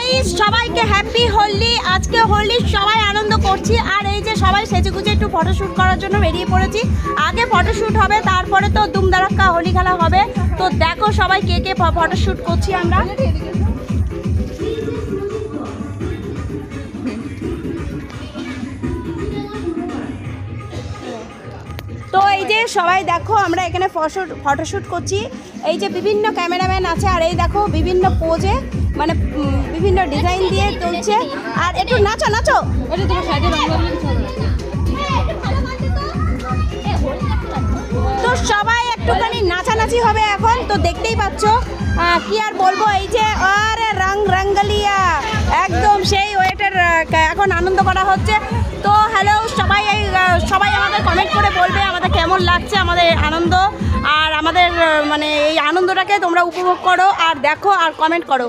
Guys সবাইকে happy Holi. আজকে হোলি সবাই আনন্দ করছি, আর এই যে সবাই সেজেগুজে একটু ফটোশ্যুট করার জন্য বেরিয়ে পড়েছি। আগে ফটোশ্যুট হবে, তারপরে তো দুমদারাক্কা হোলি খেলা হবে। তো দেখো সবাই কে কে ফটোশ্যুট করছি আমরা। তো এই যে সবাই দেখো আমরা এখানে ফটোশ্যুট করছি। এই যে বিভিন্ন ক্যামেরাম্যান আছে, আর এই দেখো বিভিন্ন পোজে মানে বিভিন্ন ডিজাইন দিয়ে তুলছে। আর একটু নাচো নাচো। তো সবাই একটুখানি নাচানাচি হবে এখন, তো দেখতেই পাচ্ছ। কি আর বলবো, এই যে আরে রঙ্গালিয়া একদম সেই ওয়েটার এখন আনন্দ করা হচ্ছে। তো হ্যালো সবাই, সবাই আমাদের কমেন্ট করে বলবে আমাদের কেমন লাগছে আমাদের আনন্দ, আর আমাদের মানে এই আনন্দটাকে তোমরা উপভোগ করো আর দেখো আর কমেন্ট করো।